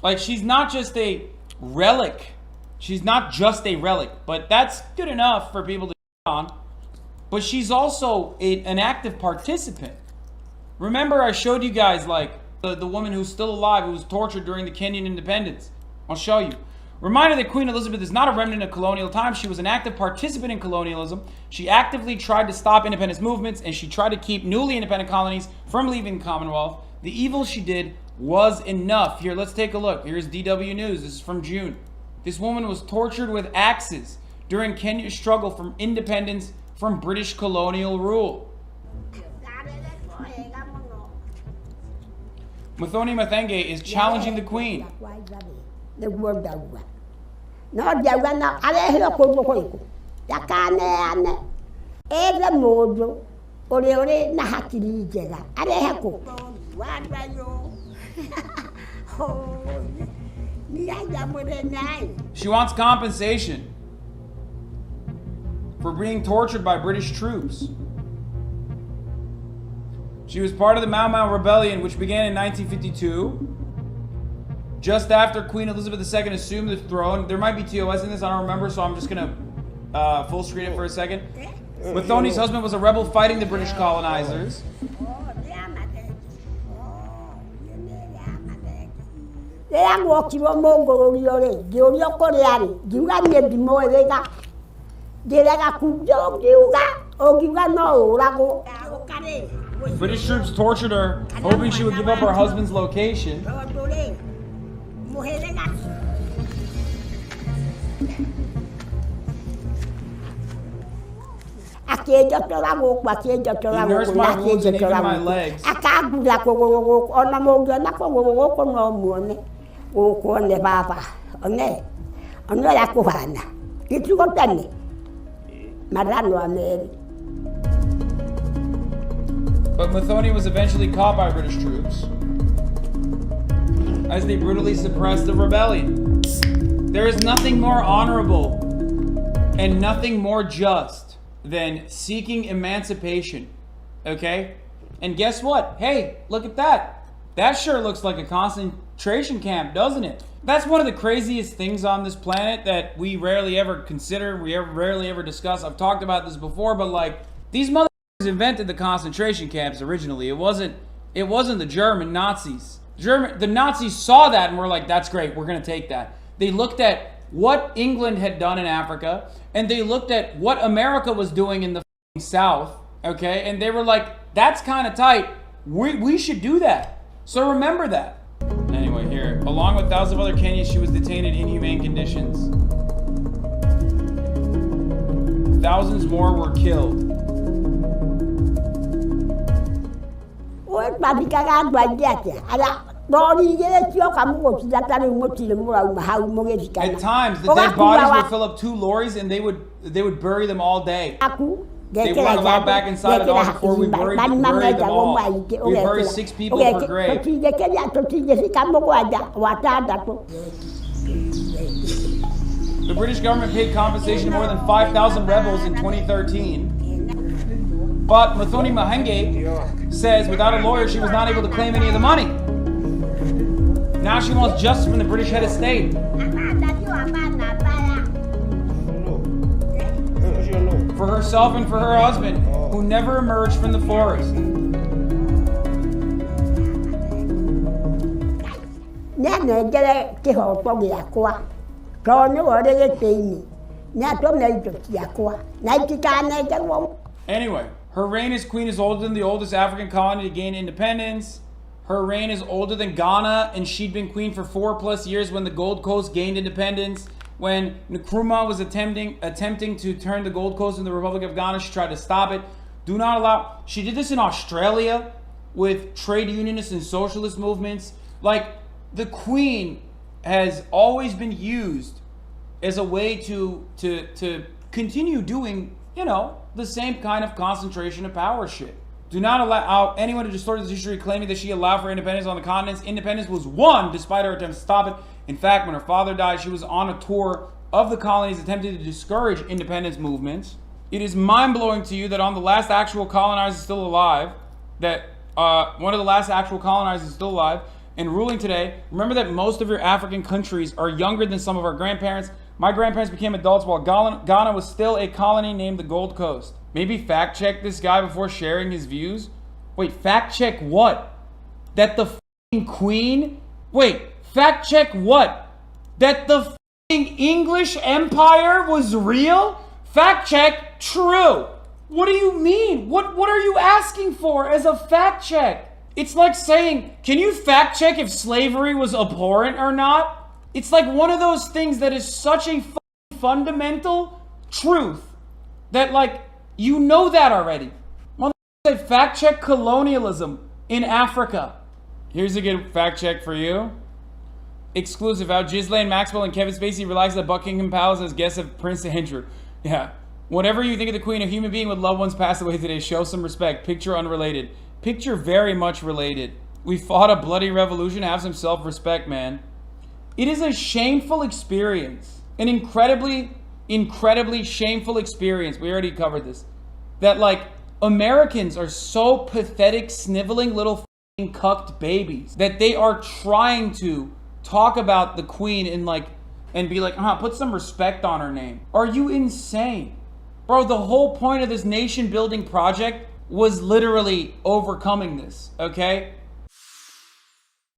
Like, she's not just a relic. She's not just a relic, but that's good enough for people to on. But she's also an active participant. Remember, I showed you guys, like, the woman who's still alive, who was tortured during the Kenyan independence. I'll show you. Reminder that Queen Elizabeth is not a remnant of colonial times. She was an active participant in colonialism. She actively tried to stop independence movements, and she tried to keep newly independent colonies from leaving the Commonwealth. The evil she did was enough. Here, let's take a look. Here's DW News. This is from June. This woman was tortured with axes during Kenya's struggle for independence from British colonial rule. Muthoni Mathenge is challenging the Queen. She wants compensation for being tortured by British troops. She was part of the Mau Mau Rebellion, which began in 1952, just after Queen Elizabeth II assumed the throne. There might be TOS in this, I don't remember, so I'm just going to full screen it for a second. Muthoni's husband was a rebel fighting the British colonizers. British troops tortured her, hoping she would give up her husband's location. He nursed my wounds and even my legs. But Muthoni was eventually caught by British troops as they brutally suppressed the rebellion. There is nothing more honorable and nothing more just than seeking emancipation, okay? And guess what? Hey, look at that. That sure looks like a concentration camp, doesn't it? That's one of the craziest things on this planet that we rarely ever consider, rarely ever discuss. I've talked about this before, but like, these motherfuckers invented the concentration camps originally. It wasn't the German Nazis. The Nazis saw that and were like, that's great, we're gonna take that. They looked at what England had done in Africa, and they looked at what America was doing in the South, okay? And they were like, that's kind of tight. We should do that. So remember that. Anyway, here, along with thousands of other Kenyans, she was detained in inhumane conditions. Thousands more were killed. At times, the dead bodies would fill up 2 lorries, and they would bury them all day. They weren't allowed back inside at all before we buried them all. We buried 6 people per grave. The British government paid compensation to more than 5,000 rebels in 2013. But Muthoni Mahenge says without a lawyer, she was not able to claim any of the money. Now she wants justice from the British head of state. For herself and for her husband, who never emerged from the forest. Anyway, her reign as queen is older than the oldest African colony to gain independence. Her reign is older than Ghana, and she'd been queen for 4+ years when the Gold Coast gained independence. When Nkrumah was attempting to turn the Gold Coast into the Republic of Ghana, she tried to stop it. Do not allow. She did this in Australia with trade unionists and socialist movements. Like, the queen has always been used as a way to continue doing, the same kind of concentration of power shit. Do not allow anyone to distort this history claiming that she allowed for independence on the continents. Independence was won despite her attempts to stop it. In fact, when her father died, she was on a tour of the colonies attempting to discourage independence movements. It is mind-blowing to you that on the last actual colonizer still alive, that and ruling today. Remember that most of your African countries are younger than some of our grandparents. My grandparents became adults while Ghana was still a colony named the Gold Coast. Maybe fact check this guy before sharing his views. Wait, fact check what? That the f***ing Queen? Wait, fact check what? That the f***ing English Empire was real? Fact check true. What do you mean? What are you asking for as a fact check? It's like saying, can you fact check if slavery was abhorrent or not? It's like one of those things that is such a fundamental truth that, like, you know that already. Motherfucker said fact check colonialism in Africa. Here's a good fact check for you. Exclusive. How Ghislaine Maxwell and Kevin Spacey relaxed at Buckingham Palace as guests of Prince Andrew. Yeah. Whatever you think of the Queen, a human being with loved ones passed away today. Show some respect. Picture unrelated. Picture very much related. We fought a bloody revolution. Have some self-respect, man. It is a shameful experience. An incredibly shameful experience. We already covered this. That, like, Americans are so pathetic, sniveling little f***ing cucked babies that they are trying to talk about the Queen and be like, put some respect on her name. Are you insane? Bro, the whole point of this nation building project was literally overcoming this, okay?